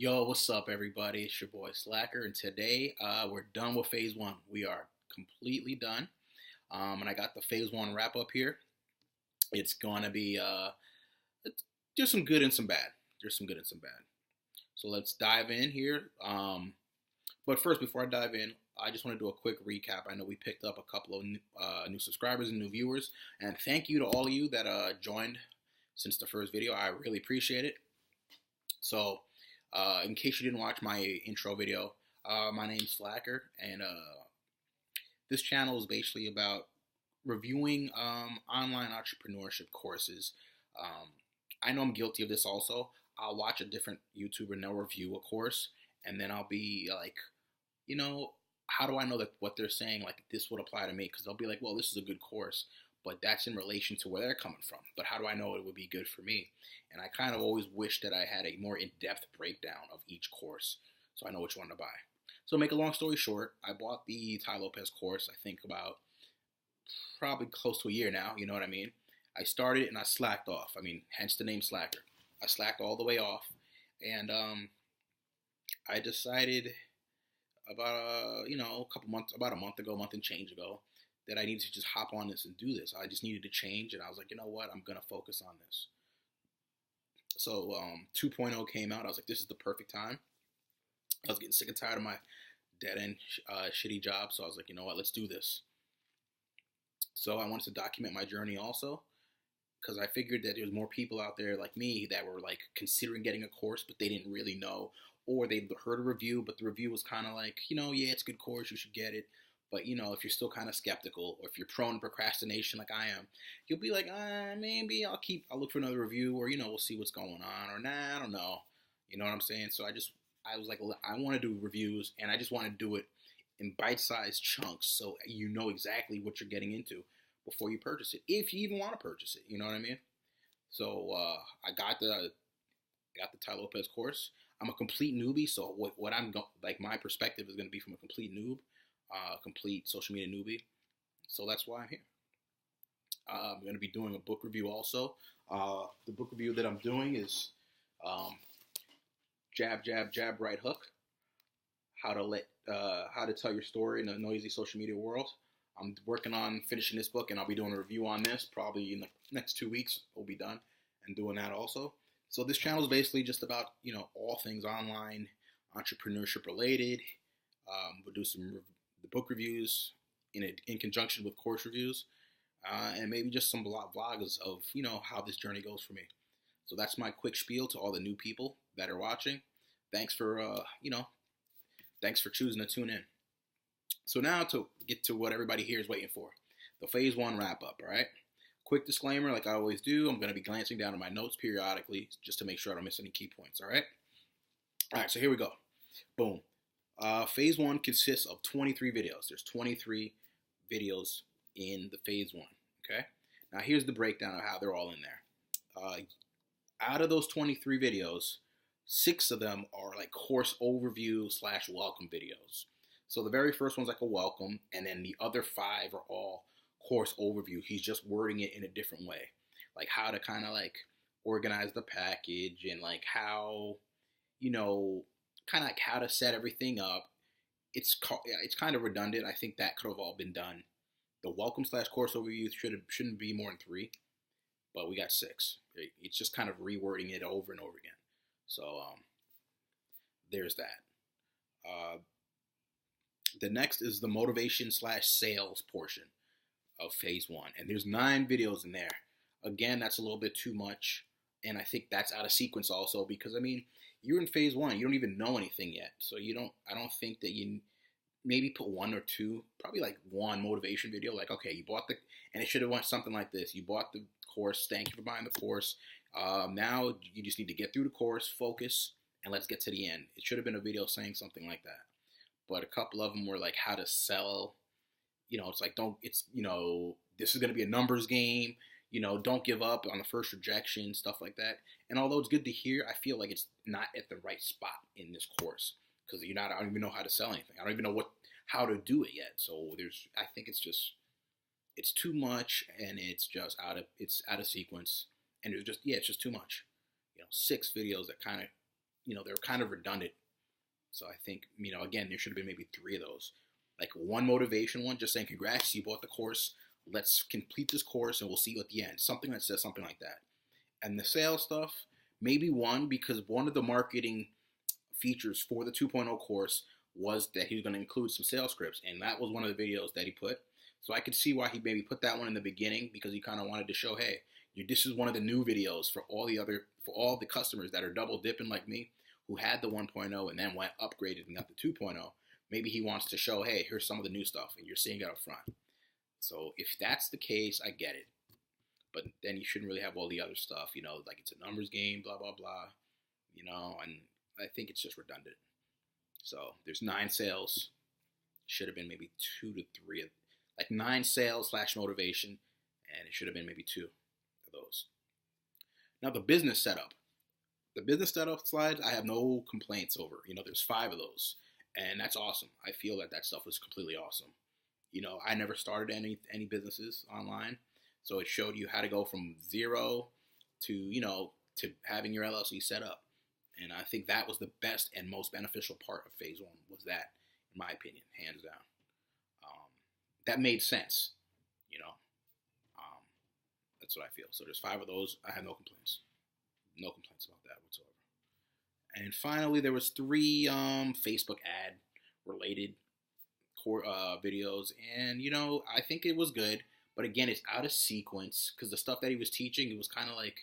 Yo, what's up, everybody? It's your boy Slacker, and today we're done with phase one. We are completely done, and I got the phase one wrap up here. It's gonna be there's some good and some bad. There's some good and some bad. So let's dive in here. But first, before I dive in, I just want to do a quick recap. I know we picked up a couple of new subscribers and new viewers, and thank you to all of you that joined since the first video. I really appreciate it. So, in case you didn't watch my intro video, my name's Slacker, and this channel is basically about reviewing online entrepreneurship courses. I know I'm guilty of this also. I'll watch a different YouTuber and they'll review a course, and then I'll be like, how do I know that what they're saying, like, this would apply to me? Because they'll be like, well, this is a good course, but that's in relation to where they're coming from. But how do I know it would be good for me? And I kind of always wish that I had a more in-depth breakdown of each course so I know which one to buy. So to make a long story short, I bought the Tai Lopez course, I think about probably close to a year now, you know what I mean? I started and I slacked off. I mean, hence the name Slacker. I slacked all the way off. And I decided about, about a month ago, month and change ago, that I needed to just hop on this and do this. I just needed to change, and I was like, you know what? I'm going to focus on this. So 2.0 came out. I was like, this is the perfect time. I was getting sick and tired of my dead-end shitty job, so I was like, you know what? Let's do this. So I wanted to document my journey also, because I figured that there was more people out there like me that were like considering getting a course, but they didn't really know, or they'd heard a review, but the review was kind of like, yeah, it's a good course, you should get it. But, if you're still kind of skeptical, or if you're prone to procrastination like I am, you'll be like, maybe I'll look for another review, or, we'll see what's going on, or nah, I don't know. You know what I'm saying? So I was like, I want to do reviews, and I just want to do it in bite-sized chunks so you know exactly what you're getting into before you purchase it, if you even want to purchase it. You know what I mean? So I got the Tai Lopez course. I'm a complete newbie, so what my perspective is going to be from a complete noob. Complete social media newbie. So that's why I'm here. I'm going to be doing a book review also. The book review that I'm doing is Jab, Jab, Jab, Right Hook. How to tell your story in a noisy social media world. I'm working on finishing this book, and I'll be doing a review on this probably in the next 2 weeks. We'll be done and doing that also. So this channel is basically just about, all things online, entrepreneurship related. We'll do the book reviews in conjunction with course reviews, and maybe just some vlogs of, how this journey goes for me. So that's my quick spiel to all the new people that are watching. Thanks for, thanks for choosing to tune in. So now to get to what everybody here is waiting for, the phase one wrap up, all right? Quick disclaimer, like I always do, I'm going to be glancing down at my notes periodically just to make sure I don't miss any key points, all right? All right, so here we go. Boom. Phase one consists of 23 videos. There's 23 videos in the phase one, okay? Now here's the breakdown of how they're all in there. Out of those 23 videos, 6 of them are like course overview / welcome videos. So the very first one's like a welcome, and then the other 5 are all course overview. He's just wording it in a different way, like how to kind of like organize the package and like how, kind of like how to set everything up. It's kind of redundant. I think that could have all been done. The welcome / course overview shouldn't be more than 3, but we got 6. It's just kind of rewording it over and over again. So there's that. The next is the motivation / sales portion of phase one, and there's 9 videos in there. Again, that's a little bit too much, and I think that's out of sequence also, because you're in phase one, you don't even know anything yet, so I don't think that you maybe put 1 or 2, probably like 1 motivation video, like, okay, you bought and it should have went something like this: you bought the course, thank you for buying the course, now you just need to get through the course, focus, and let's get to the end. It should have been a video saying something like that. But a couple of them were like how to sell, it's like, this is going to be a numbers game, don't give up on the first rejection, stuff like that. And although it's good to hear, I feel like it's not at the right spot in this course, because I don't even know how to sell anything. I don't even know how to do it yet. So I think it's too much, and it's out of sequence, and it's just too much. 6 videos that kind of they're kind of redundant. So I think, again, there should have been maybe 3 of those. Like one motivation one, just saying, congrats, you bought the course. Let's complete this course and we'll see you at the end. Something that says something like that. And the sales stuff, maybe one, because one of the marketing features for the 2.0 course was that he was going to include some sales scripts. And that was one of the videos that he put. So I could see why he maybe put that one in the beginning, because he kind of wanted to show, hey, this is one of the new videos for all the customers that are double dipping like me, who had the 1.0 and then went upgraded and got the 2.0. Maybe he wants to show, hey, here's some of the new stuff, and you're seeing it up front. So if that's the case, I get it. But then you shouldn't really have all the other stuff, like it's a numbers game, blah, blah, blah, and I think it's just redundant. So there's 9 sales. Should have been maybe 2 to 3, like 9 sales / motivation, and it should have been maybe 2 of those. Now the business setup. The business setup slides, I have no complaints over. There's 5 of those, and that's awesome. I feel that stuff was completely awesome. I never started any businesses online, so it showed you how to go from 0 to, to having your LLC set up. And I think that was the best and most beneficial part of phase 1, was that, in my opinion, hands down. That made sense, that's what I feel. So there's 5 of those. I have no complaints. No complaints about that whatsoever. And finally, there was 3 Facebook ad related core videos, and I think it was good, but again, it's out of sequence, because the stuff that he was teaching, it was kind of like,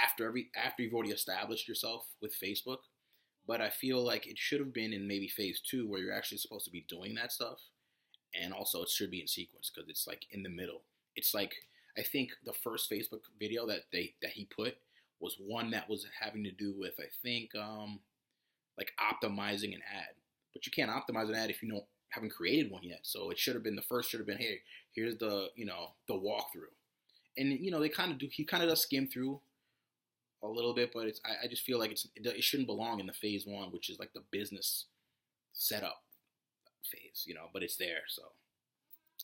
after you've already established yourself with Facebook. But I feel like it should have been in maybe phase 2, where you're actually supposed to be doing that stuff, and also it should be in sequence, because it's like in the middle. It's like, I think the first Facebook video that he put was one that was having to do with, I think, like optimizing an ad. But you can't optimize an ad if you haven't created one yet. So it should have been, the first should have been, hey, here's the the walkthrough. And they kind of do. He kind of does skim through a little bit, but I just feel like it shouldn't belong in the phase 1, which is like the business setup phase, But it's there. So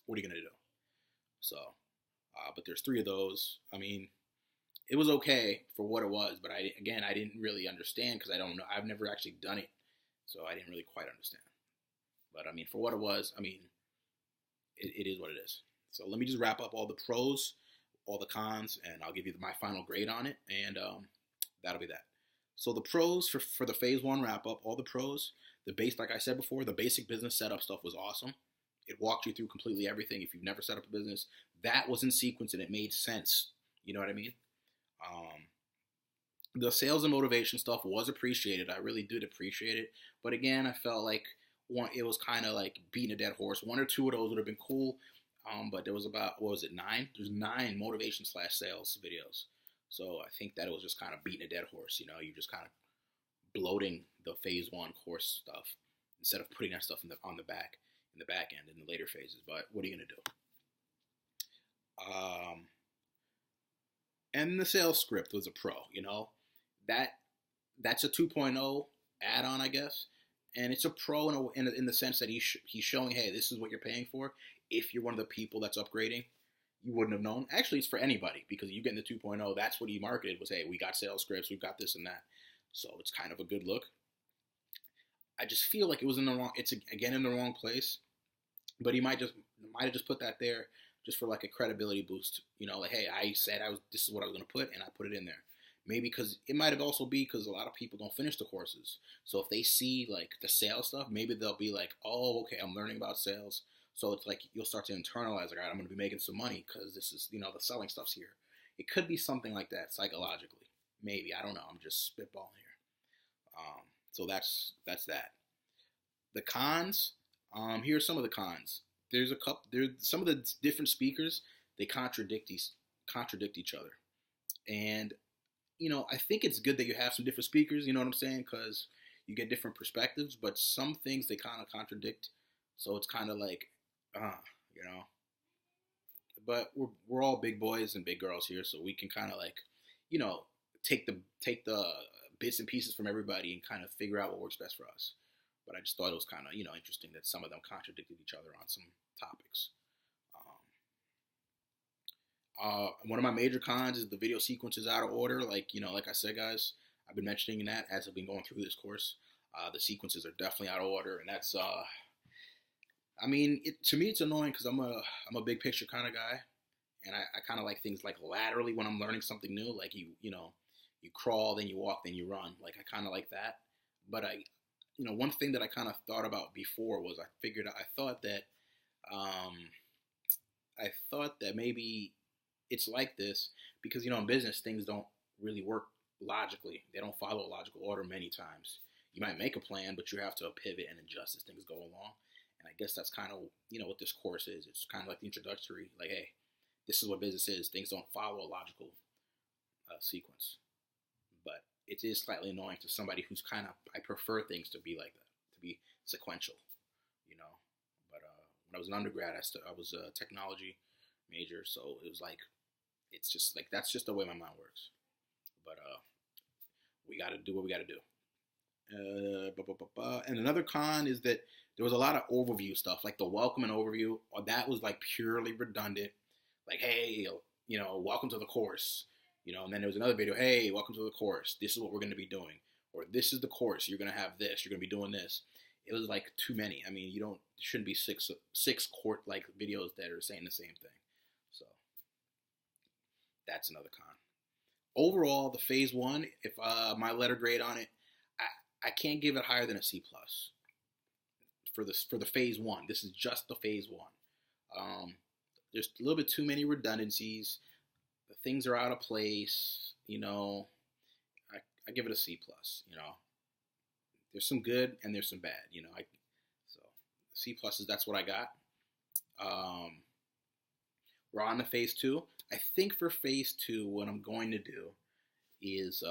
what are you gonna do? So, but there's 3 of those. I mean, it was okay for what it was, but I didn't really understand, because I don't know. I've never actually done it, so I didn't really quite understand. But I mean, for what it was, I mean, it is what it is. So let me just wrap up all the pros, all the cons, and I'll give you my final grade on it, and that'll be that. So the pros for the phase 1 wrap up, all the pros, like I said before, the basic business setup stuff was awesome. It walked you through completely everything. If you've never set up a business, that was in sequence and it made sense. You know what I mean? The sales and motivation stuff was appreciated. I really did appreciate it. But again, I felt like it was kind of like beating a dead horse. 1 or 2 of those would have been cool. But there was about, 9? There's 9 motivation / sales videos. So I think that it was just kind of beating a dead horse. You're just kind of bloating the phase 1 course stuff instead of putting that stuff in the back end in the later phases. But what are you gonna do? And the sales script was a pro. That's a 2.0 add-on, I guess, and it's a pro in the sense that he's showing, hey, this is what you're paying for. If you're one of the people that's upgrading, you wouldn't have known. Actually, it's for anybody, because you get in the 2.0. That's what he marketed, was, hey, we got sales scripts, we've got this and that. So it's kind of a good look. I just feel like it was in the wrong place, but he might have just put that there just for like a credibility boost. Like, hey, I said this is what I was going to put, and I put it in there. Maybe because it might have also be because a lot of people don't finish the courses. So if they see like the sales stuff, maybe they'll be like, oh, okay, I'm learning about sales. So it's like you'll start to internalize, like, all right, I'm going to be making some money because this is, the selling stuff's here. It could be something like that psychologically. Maybe, I don't know. I'm just spitballing here. So that's that. The cons. Here's some of the cons. There's some of the different speakers. They contradict each other, and I think it's good that you have some different speakers. You know what I'm saying? Because you get different perspectives. But some things they kind of contradict. So it's kind of like, But we're all big boys and big girls here, so we can kind of like, take the bits and pieces from everybody and kind of figure out what works best for us. But I just thought it was kind of, interesting that some of them contradicted each other on some topics. One of my major cons is the video sequence is out of order. Like I said, guys, I've been mentioning that as I've been going through this course. The sequences are definitely out of order, and that's I mean, to me it's annoying because I'm a big picture kind of guy, and I kind of like things like laterally when I'm learning something new. Like you crawl, then you walk, then you run. Like I kind of like that. But one thing that I kind of thought about before was um, I thought that maybe it's like this because in business things don't really work logically. They don't follow a logical order many times. You might make a plan, but you have to pivot and adjust as things go along. And I guess that's kind of what this course is. It's kind of like the introductory, like, hey, this is what business is. Things don't follow a logical sequence, but it is slightly annoying to somebody who's I prefer things to be like that, to be sequential, you know. But when I was an undergrad, I was a technology major, so it was like, it's just like, that's just the way my mind works. But we got to do what we got to do. And another con is that there was a lot of overview stuff, like the welcome and overview. That was like purely redundant. Like, hey, welcome to the course. And then there was another video, hey, welcome to the course. This is what we're going to be doing. Or this is the course. You're going to have this. You're going to be doing this. It was like too many. I mean, shouldn't be six court like videos that are saying the same thing. So that's another con. Overall, the phase one, if my letter grade on it, I can't give it higher than a C plus for the phase one. This is just the phase one. There's a little bit too many redundancies. The things are out of place. I give it a C plus. There's some good and there's some bad. So C pluses. That's what I got. We're on to phase two. I think for phase two, what I'm going to do is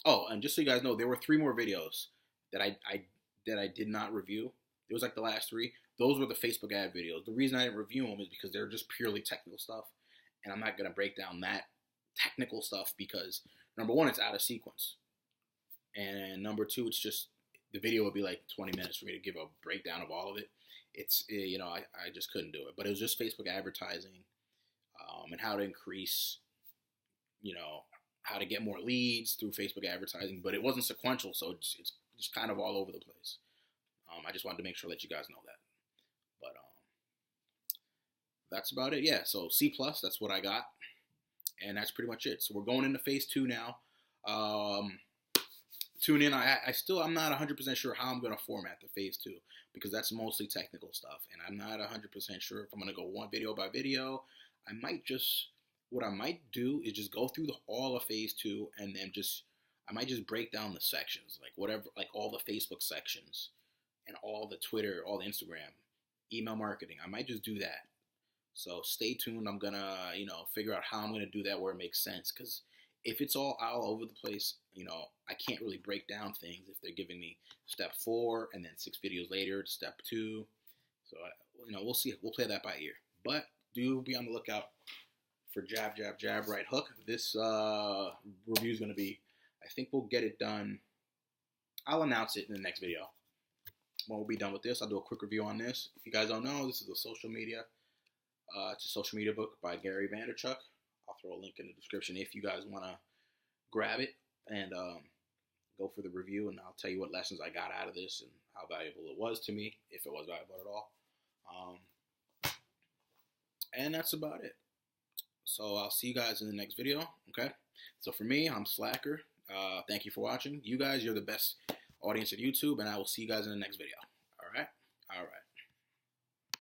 and just so you guys know, there were 3 more videos that I did not review. It was like the last 3. Those were the Facebook ad videos. The reason I didn't review them is because they're just purely technical stuff, and I'm not going to break down that technical stuff because, number one, it's out of sequence, and number 2, it's just, the video would be like 20 minutes for me to give a breakdown of all of it. It's, I just couldn't do it. But it was just Facebook advertising, and how to increase, how to get more leads through Facebook advertising, but it wasn't sequential, so it's just kind of all over the place. I just wanted to make sure that you guys know that. But that's about it. Yeah, so C plus, that's what I got, and that's pretty much it. So we're going into phase two now. Tune in. I'm not 100% sure how I'm going to format the phase two because that's mostly technical stuff, and I'm not 100% sure if I'm going to go one video by video. What I might do is just go through all of phase two, and then I might just break down the sections, like whatever, like all the Facebook sections and all the Twitter, all the Instagram, email marketing. I might just do that. So stay tuned. I'm gonna, figure out how I'm gonna do that where it makes sense. Because if it's all over the place, I can't really break down things if they're giving me step 4 and then 6 videos later, step 2. So we'll see. We'll play that by ear. But do be on the lookout for jab, jab, jab, right hook. This review is gonna be, I think we'll get it done. I'll announce it in the next video. When we'll be done with this, I'll do a quick review on this. If you guys don't know, this is a social media. It's a social media book by Gary Vaynerchuk. I'll throw a link in the description if you guys want to grab it and go for the review. And I'll tell you what lessons I got out of this and how valuable it was to me, if it was valuable at all. And that's about it. So I'll see you guys in the next video. Okay. So for me, I'm Slacker. Thank you for watching. You guys, you're the best audience at YouTube, and I will see you guys in the next video.